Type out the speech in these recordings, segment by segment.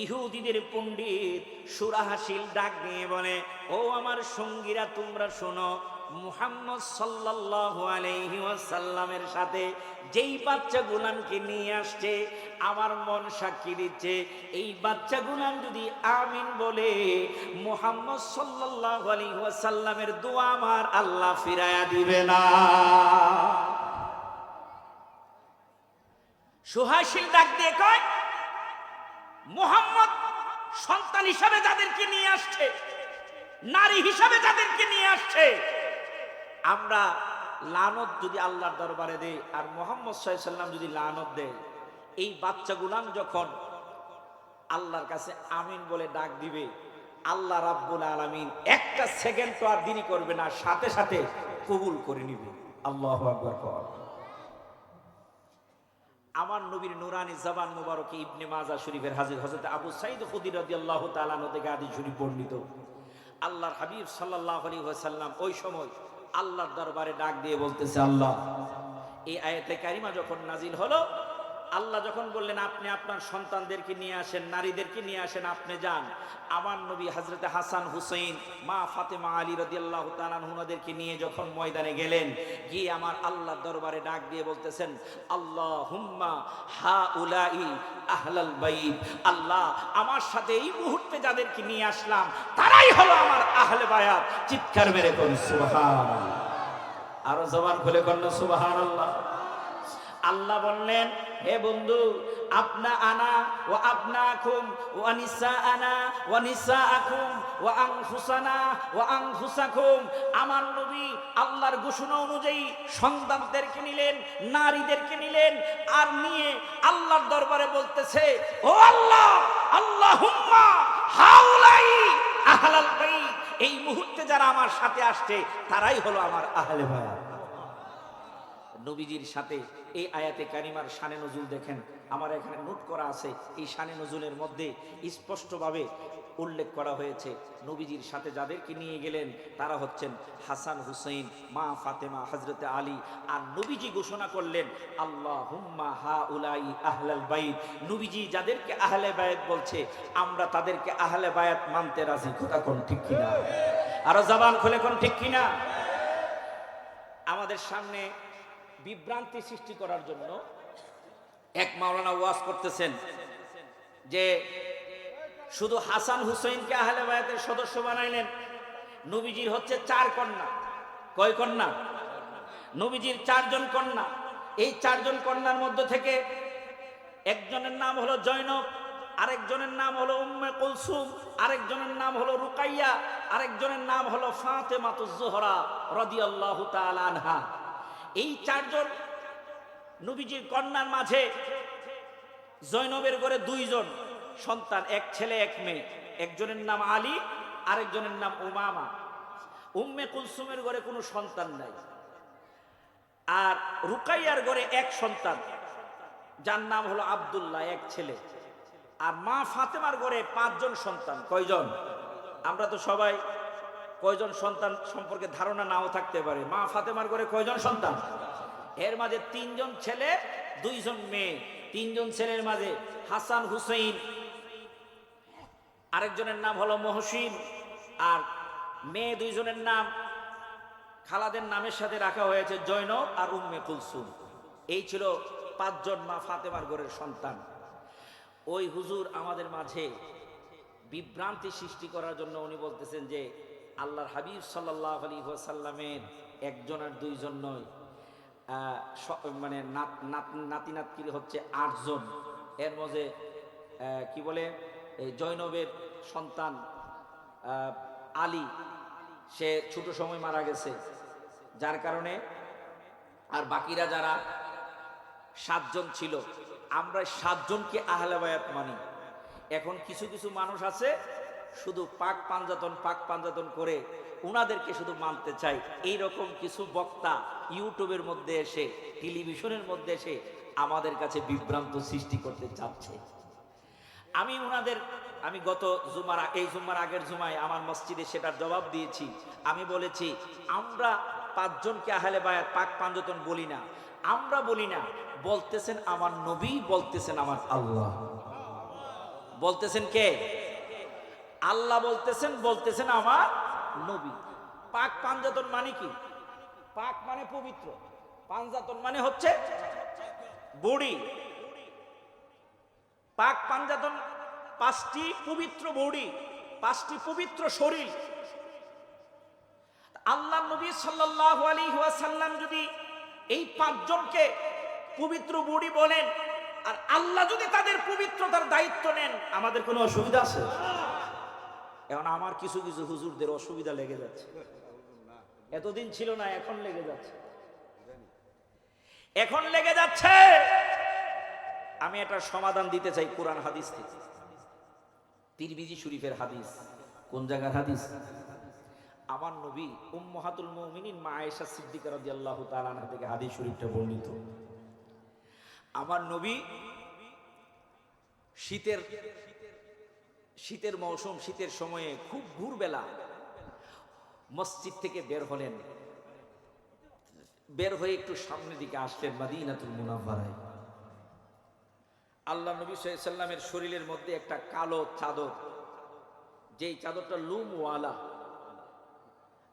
ইহুদিদের পণ্ডিত সুরাহাসিল ডাক দিয়ে বলে, ও আমার সঙ্গীরা তোমরা শোনো, মুহাম্মদ সাল্লাল্লাহু আলাইহি ওয়াসাল্লামের সাথে যেই বাচ্চা গুলামকে নিয়ে আসছে, আমার মন সাক্ষী দিচ্ছে এই বাচ্চা গুলাম যদি আমিন বলে, মুহাম্মদ সাল্লাল্লাহু আলাইহি ওয়াসাল্লামের দোয়া আমার আল্লাহ ফিরায়া দিবে না। সুহাসিল ডাক দিয়ে কয়, মুহাম্মদ সন্তান হিসাবে যাদেরকে নিয়ে আসছে, নারী হিসাবে যাদেরকে নিয়ে আসছে, আমরা লানত যদি আল্লাহর দরবারে দেই আর মুহাম্মদ সাল্লাল্লাহু আলাইহি ওয়াসাল্লাম যদি লানত দেয়, এই বাচ্চা গুলাম যখন আল্লাহর কাছে আমিন বলে ডাক দিবে, আল্লাহ রাব্বুল আলামিন একটা সেকেন্ড তো আর দেরি করবে না, সাথে সাথে কবুল করে নিবে। আল্লাহু আকবার। আমার নবীর নুরানি জবান মুবারকে ইবনে মাজাহ শরীফের হাজির হযরত আবু সাঈদ খুদরী রাদিয়াল্লাহু তাআলা আনহু থেকে হাদিস শরীফ বর্ণিত, আল্লাহর হাবিব সাল্লাল্লাহু আলাইহি ওয়াসাল্লাম ওই সময় আল্লাহর দরবারে ডাক দিয়ে বলতেছে, আল্লাহ, এই আয়াতে কারিমা যখন নাজিল হলো, আল্লাহ যখন বললেন আপনি আপনার সন্তানদেরকে নিয়ে আসেন, নারীদেরকে নিয়ে আসেন, আপনি যান, আমার নবী হযরতে হাসান হুসাইন, মা ফাতেমা আলী রাদিয়াল্লাহু তাআলা আনহুদেরকে নিয়ে যখন ময়দানে গেলেন, গিয়ে আমার আল্লাহর দরবারে ডাক দিয়ে বলতেছেন, আল্লাহুম্মা হাউলাই আহলাল বাইত, আল্লাহ আমার সাথে এই মুহূর্তে যাদেরকে নিয়ে আসলাম তারাই হলো আমার আহলে বায়াত। চিৎকার মেরে বলুন সুবহানাল্লাহ, আরো জবান খুলে বলুন সুবহানাল্লাহ। আল্লাহ বললেন, হে বন্ধু, আপনা আনা ওয়া আপনাকুম ওয়া নিসাআনা ওয়া নিসাআকুম ওয়া আনফুসানা ওয়া আনফুসাকুম, আমার নবী আল্লাহর ঘোষণা অনুযায়ী সন্তানদেরকে নিলেন, নারীদেরকে নিলেন, আর নিয়ে আল্লাহর দরবারে বলতেছে, ও আল্লাহ, আল্লাহুম্মা হাউলাই আহলাল বাইত, এই মুহূর্তে যারা আমার সাথে আসছে তারাই হলো আমার আহলে বায়াত। নবীজির সাথে এই আয়াতে কারিমার শানে নজুল দেখেন, আমার এখানে নোট করা আছে, এই শানে নজুলের মধ্যে স্পষ্টভাবে উল্লেখ করা হয়েছে, নবীজির সাথে যাদেরকে নিয়ে গেলেন তারা হচ্ছেন হাসান হুসাইন, মা ফাতেমা, হযরতে আলী। আর নবীজি ঘোষণা করলেন, আল্লাহুম্মা হাউলাই আহলাল বাইত, নবীজি যাদেরকে আহলে বায়াত বলছে আমরা তাদেরকে আহলে বায়াত মানতে রাজি। কথা কোন ঠিক কিনা? আরো জবান খুলে কোন ঠিক কিনা? আমাদের সামনে বিভ্রান্তি সৃষ্টি করার জন্য এক মাওলানা ওয়াজ করতেছেন যে শুধু হাসান হুসাইনকে আহলে বায়াতের সদস্য বানাইলেন, নবীজির হচ্ছে 4 কন্যা। কয় কন্যা? নবীজির 4 জন কন্যা। এই 4 জন কন্যার মধ্যে থেকে একজনের নাম হলো জয়নব, আরেকজনের নাম হলো উম্মে কুলসুম, আরেকজনের নাম হলো রুকাইয়া, আরেকজনের নাম হলো ফাতেমাতুজ জোহরা রাদিয়াল্লাহু তাআলা আনহা। এই 4 জন নবীজির কন্যার মাঝে জয়নবের ঘরে 2 জন সন্তান, এক ছেলে এক মেয়ে, একজনের নাম আলী, আরেকজনের নাম উমামা। উম্মে কুলসুমের ঘরে কোনো সন্তান নাই। আর রুকাইয়ার ঘরে এক সন্তান, যার নাম হলো আব্দুল্লাহ, এক ছেলে। আর মা ফাতেমার ঘরে 5 জন সন্তান। কয়জন? আমরা তো সবাই কয়জন সন্তান সম্পর্কে ধারণা নাও থাকতে পারে। মা ফাতেমার ঘরে কয়জন সন্তান? এর মাঝে 3 জন ছেলে 2 জন মেয়ে। 3 জন ছেলের মাঝে হাসান হুসাইন, আরেকজনের নাম হলো মহসিন, আর মেয়ে 2 জনের নাম খালাদের নামের সাথে রাখা হয়েছে জয়নব আর উম্মে কুলসুম। এই ছিল 5 জন মা ফাতেমার ঘরের সন্তান। ওই হুজুর আমাদের মাঝে বিভ্রান্তি সৃষ্টি করার জন্য উনি বলতেছেন যে আল্লাহর হাবিব সাল্লাল্লাহু আলাইহি ওয়াসাল্লামের 1 জন আর 2 জন নয়, মানে নাতি নাতকির হচ্ছে 8 জন। এর মধ্যে কি বলে, জয়নবের সন্তান আলী, সে ছোট সময় মারা গেছে, যার কারণে আর বাকিরা যারা 7 জন ছিল, আমরা 7 জনকে আহলে বায়াত মানি। এখন কিছু কিছু মানুষ আছে শুধু পাক পাঞ্জাতন করে উনাদেরকে শুধু মানতে চাই। এইরকম কিছু বক্তা ইউটিউবের মধ্যে এসে, টেলিভিশনের মধ্যে এসে আমাদের কাছে বিভ্রান্ত সৃষ্টি করতে চাচ্ছে। আমি গত জুমার, এই জুমার আগের জুমায় আমার মসজিদে সেটার জবাব দিয়েছি। আমি বলেছি আমরা 5 জনকে আহলে বায়াত পাক পাঞ্জাতন বলি না, আমরা বলি না, বলতেছেন আমার নবী, বলতেছেন আমার আল্লাহ। বলতেছেন কে? আল্লাহ বলতেছেন আমার নবী। পাক পাঞ্জাতন মানে কি? পাক মানে পবিত্র, পাঞ্জাতন মানে হচ্ছে বডি। পাক পাঞ্জাতন পাঁচটি পবিত্র বডি, পাঁচটি পবিত্র শরীর। আল্লাহ নবী সাল্লাল্লাহু আলাইহি ওয়াসাল্লাম যদি এই পাঁচজনকে পবিত্র বডি বলেন, আর আল্লাহ যদি তাদের পবিত্রতার দায়িত্ব নেন, আমাদের কোনো অসুবিধা আছে? এখন আমার কিছু কিছু হুজুরদের অসুবিধা লেগে যাচ্ছে। এতদিন ছিল না, এখন লেগে যাচ্ছে, এখন লেগে যাচ্ছে। আমি একটা সমাধান দিতে চাই কোরআন হাদিস থেকে। তিরমিজি শরীফের হাদিস। কোন জায়গার হাদিস? আমার নবী উম্মাহাতুল মুমিনিন মা আয়েশা সিদ্দিকা রাদিয়াল্লাহু তাআলা আনহা থেকে হাদিস শরীফটা বর্ণিত। আমার নবী শীতের মৌসুম, শীতের সময়ে খুব ভোরবেলা মসজিদ থেকে বের হলেন। বের হয়ে একটু সামনের দিকে আসলেন মদিনাতুল মুনাওয়ারায়। আল্লাহ নবী সাল্লাল্লাহু আলাইহি সাল্লামের শরীরের মধ্যে একটা কালো চাদর, যেই চাদরটা লুমওয়ালা,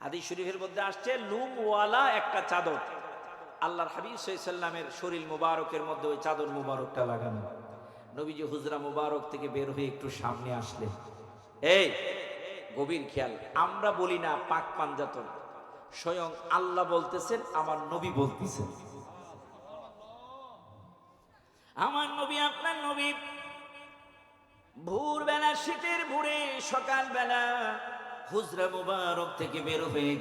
হাদিস শরীফের মধ্যে আসছে লুমওয়ালা একটা চাদর। আল্লাহর হাবিব সাল্লাল্লাহু আলাইহি সাল্লামের শরীর মুবারকের মধ্যে ওই চাদর মুবারকটা লাগানো। নবীজি হুজরা মুবারক থেকে বের হয়ে একটু সামনে আসলেন। এই গভীর খেয়াল, আমরা বলি না পাক পাঞ্জাতন, স্বয়ং আল্লাহ বলতেছেন, আমার নবী বলতেছেন। আমার নবী, আপনার নবী ভোরবেলা, শীতের ভোরে সকালবেলা হুজরা মুবারক থেকে বের হয়ে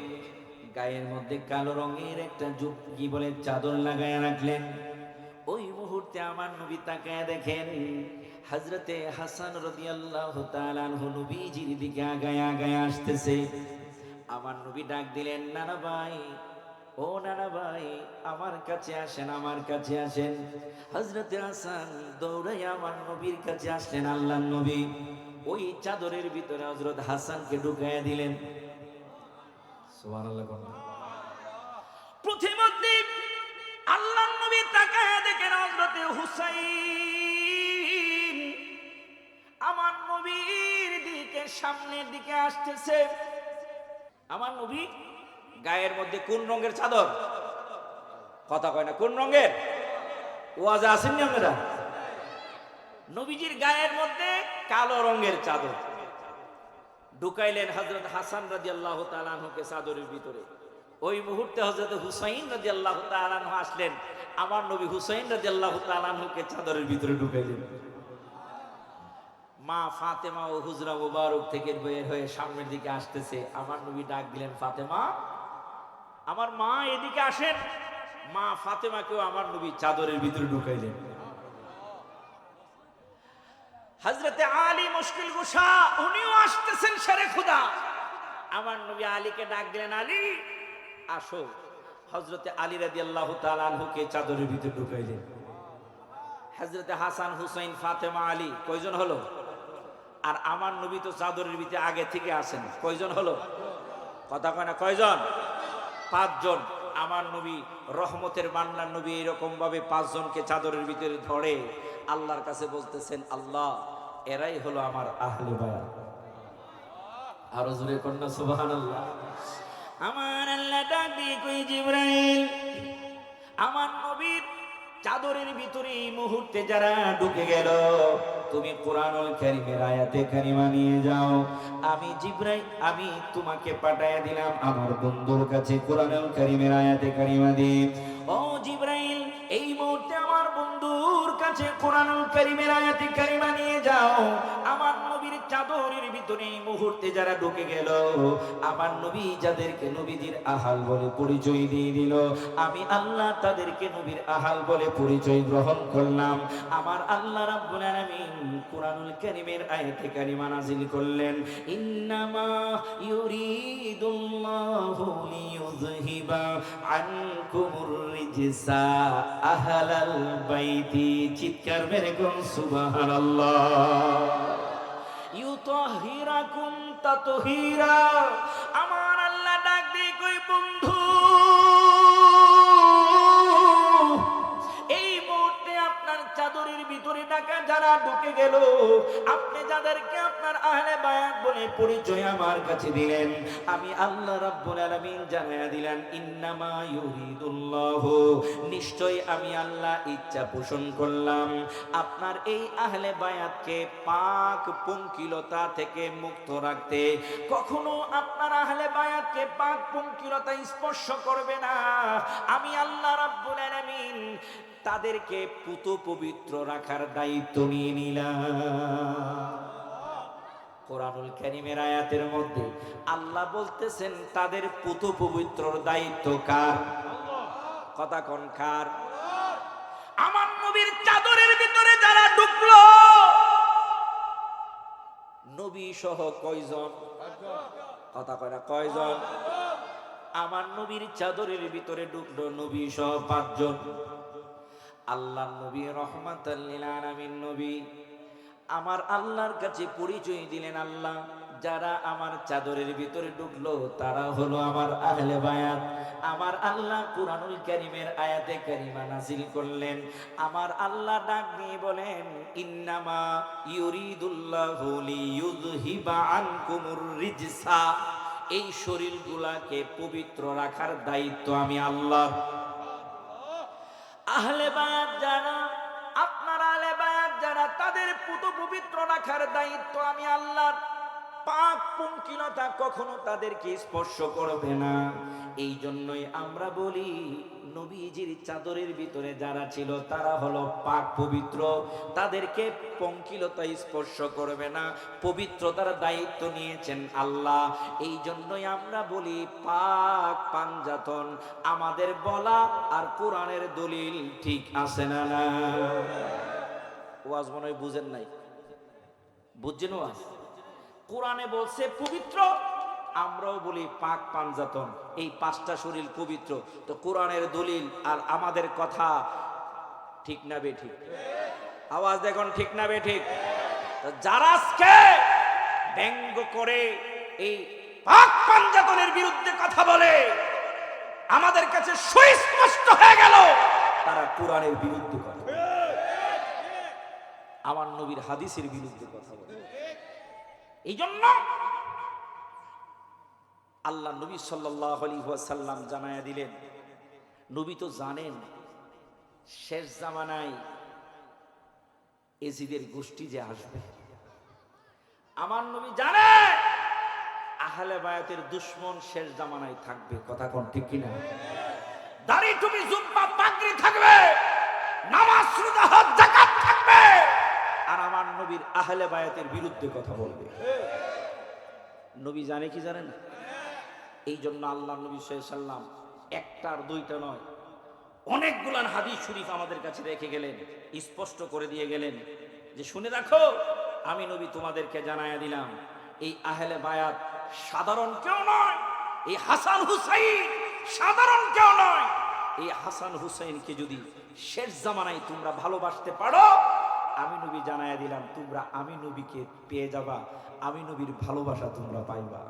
গায়ের মধ্যে কালো রঙের একটা কি বলে চাদর লাগায় রাখলেন। ওই মুহূর্তে আমার নবী তাকায় দেখেন হযরতে হাসান রাদিয়াল্লাহু তাআলা আনহু নবীজির দিকে আগায় আগায় আসতেছে। আমার নবী ডাক দিলেন, নানা ভাই, ও নানা ভাই, আমার কাছে আসেন, আমার কাছে আসেন। হযরতে হাসান দৌড়াই আমার নবীর কাছে আসলেন। আল্লাহর নবী ওই চাদরের ভিতরে হযরত হাসানকে ঢুকাইয়া দিলেন। সুবহানাল্লাহ। প্রতিমধ্যে আল্লাহর নবী তাকায় দেখেন হযরতে হুসাইন আমার নবীর দিকে সামনের দিকে আসতেছে। আমার নবী গায়ের মধ্যে কোন রঙের চাদর? কথা কয় না, কোন রঙের? ওয়াজে আসেননি আপনারা? নবীজির গায়ের মধ্যে কালো রঙের চাদর ঢুকাইলেন হযরত হাসান রাদিয়াল্লাহু তাআলা আনহুকে চাদরের ভিতরে। ওই মুহূর্তে হযরত হুসাইন রাদিয়াল্লাহু তাআলা আনহু আসলেন। আমার নবী হুসাইন রাদিয়াল্লাহু তাআলা আনহুকে চাদরের ভিতরে ঢুকাইলেন। মা ফাতেমা ও হুজরা মুবারক থেকে বের হয়ে সামনের দিকে আসতেছে। আমার নবী ডাক দিলেন, ফাতেমা, আমার মা এদিকে আসেন। মা ফাতেমাকেও আমার নবী চাদরের ভিতরে ঢুকাইলেন। হযরতে আলী মুশকিল কুশা উনিও আসতেছেন শেরে খুদা। আমার নবী আলীকে ডাক দিলেন, আলী আসো। হযরতে আলী রাদিয়াল্লাহু তাআলা আনহুকে চাদরের ভিতরে ঢুকাইলেন। হযরতে হাসান, হুসাইন, ফাতেমা, আলী কয়জন হলো? আর আমার নবী তো চাদরের ভিতরে আগে থেকে আছেন। কয়জন হলো? কথা কয় না, কয়জন? পাঁচজন। আমার নবী রহমতের বান্নার নবী এরকম ভাবে পাঁচজনকে চাদরের ভিতরে ধরে আল্লাহর কাছে বলতেছেন, আল্লাহ, এরাই হলো আমার আহলে বায়াত। আরো জোরে কন্যা সুবহানাল্লাহ। আমার আল্লাহ ডাক দিয়ে কই, জিবরাইল, আমার নবীর চাদরের ভিতরে এই মুহূর্তে যারা ঢুকে গেল, তুমি কোরআনুল কারীমের আয়াতে কারিমা নিয়ে যাও। আমি জিবরাইল, আমি তোমাকে পাঠায়া দিলাম আমার বন্ধুর কাছে কোরআনুল কারীমের আয়াতে কারিমা দিয়ে। ও জিবরাইল, এই মুহূর্তে আমার বন্ধুর কাছে কোরআনুল কারীমের আয়াতে কারিমা নিয়ে যাও। আমার নবীর চাদরের ভিতরে এই মুহূর্তে যারা ঢুকে গেল, আমার নবী যাদেরকে নবীজির আহাল বলে পরিচয় দিয়ে দিল, আমি আল্লাহ তাদেরকে নবীর আহাল বলে পরিচয় গ্রহণ করলাম। আমার আল্লাহ রাব্বুল আলামিন কোরআনুল কারীমের আয়াতে কারিমা নাযিল করলেন, ইন্নামা ইউরিদুল্লাহু লিইউযহিবা আনকুমুর রিজসা আহলাল বাইতি। চিৎকার মেরে কোন সুবহানাল্লাহ। ইউতাহিরাকুম তাতহীরা। আমার আল্লাহ ডাক দিয়ে কই, বন্ধু, এই মুহূর্তে আপনার চাদরের ভিতরে ঢাকা যারা ঢুকে গেল, আপনি যাদেরকে আপনার আহলে বায়াত বলে পরিচয় আমার কাছে দিলেন, আমি আল্লাহ রাব্বুল আলামিন জানায়া দিলেন ইন্নামা ইউরিদুল্লাহু, নিশ্চয়ই আমি আল্লাহ ইচ্ছা পোষণ করলাম আপনার এই আহলে বায়াতকে পাক পঙ্কিলতা থেকে মুক্ত রাখতে। কখনো আপনার আহলে বায়াতকে পাক পঙ্কিলতা স্পর্শ করবে না। আমি আল্লাহ রাব্বুল আলামিন তাদেরকে পুত পবিত্র রাখার দায়িত্ব নিয়ে নিলাম। কোরআনুল কারীমের আয়াতের মধ্যে আল্লাহ বলতেছেন তাদের পুত পবিত্রর দায়িত্ব কার? কথা কোন কার? আমার নবীর চাদরের ভিতরে যারা ঢুকলো, নবী সহ কয়জন? কথা কয় না, কয়জন? আমার নবীর চাদরের ভিতরে ঢুকলো নবী সহ 5 জন। আল্লাহ নবী রহমাতাল লিল আলামিন নবী আমার আল্লাহর কাছে পরিচয় দিলেন, আল্লাহ যারা আমার চাদরের ভিতরে ঢুকলো তারা হলো আমার আহলে বায়াত। আমার আল্লাহ কুরআনুল কারীমের আয়াতে কারিমা নাযিল করলেন। আমার আল্লাহ ডাক দিয়ে বলেন ইন্নামা ইউরিদুল্লাহু লিইয়ুযহিবা আনকুমুর রিজসা, এই শরীরগুলাকে পবিত্র রাখার দায়িত্ব আমি আল্লাহ। আহলে বায়াত যারা, আপনার আহলে বায়াত যারা, তাদের পুত পবিত্র রাখার দায়িত্ব আমি আল্লাহ। পাক পঙ্কিলতা কখনো তাদেরকে স্পর্শ করবে না। এই জন্যই আমরা বলি নবীজির চাদরের ভিতরে যারা ছিল তারা হলো পাক পবিত্র, তাদেরকে পঙ্কিলতা স্পর্শ করবে না। পবিত্রতার দায়িত্ব নিয়েছেন আল্লাহ। এই জন্যই আমরা বলি পাক পাঞ্জাতন। আমাদের বলা আর কোরআনের দলিল ঠিক আছে না? না ওয়াজ মনে হয় বুঝেন নাই, বুঝছেন? ওয়াজ কোরআনে বলছে পবিত্র, আমরাও বলি পাক পাঞ্জাতন। এই 5টা শরীর পবিত্র। তো কোরআনের দলিল আর আমাদের কথা ঠিক না বে ঠিক? আওয়াজ দেখুন, ঠিক না বে ঠিক? তো যারা আজকে ব্যঙ্গ করে এই পাক পাঞ্জাতনের বিরুদ্ধে কথা বলে, আমাদের কাছে সুস্পষ্ট হয়ে গেল তারা কোরআনের বিরুদ্ধে কথা বলে, আমার নবীর হাদিসের বিরুদ্ধে কথা বলে। এই জন্য আল্লাহ নবী সাল্লাল্লাহু আলাইহি ওয়াসাল্লাম জানায়া দিলেন, নবী তো জানেন শেষ জামানায় এজিদের গোষ্ঠী যে আসবে। আমার নবী জানে আহলে বায়াতের দুশমন শেষ জামানায় থাকবে। কথা কোন ঠিক কিনা? দাড়ি টুপি জুব্বা পাগড়ি থাকবে, নামাজ রোজা হজ যাকাত থাকবে, আর আমার নবীর আহলে বায়াতের বিরুদ্ধে কথা বলবে। নবী জানে কি জানে না? এই জন্য আল্লাহ নবী সাল্লাল্লাহু আলাইহি ওয়াসাল্লাম একটা আর দুইটা নয়, অনেকগুলান হাদিস শরীফ আমাদের কাছে রেখে গেলেন, স্পষ্ট করে দিয়ে গেলেন যে শুনে রাখো, আমি নবী তোমাদেরকে জানায়া দিলাম এই আহলে বায়াত সাধারণ কেউ নয়। এই হাসান হুসাইন সাধারণ কেউ নয়। এই হাসান হুসাইনকে যদি শেষ জামানায় তোমরা ভালোবাসতে পারো, আমি নবী জানায়া দিলাম তোমরা আমি নবীকে পেয়ে যাবা, আমি নবীর ভালোবাসা তোমরা পাইবা।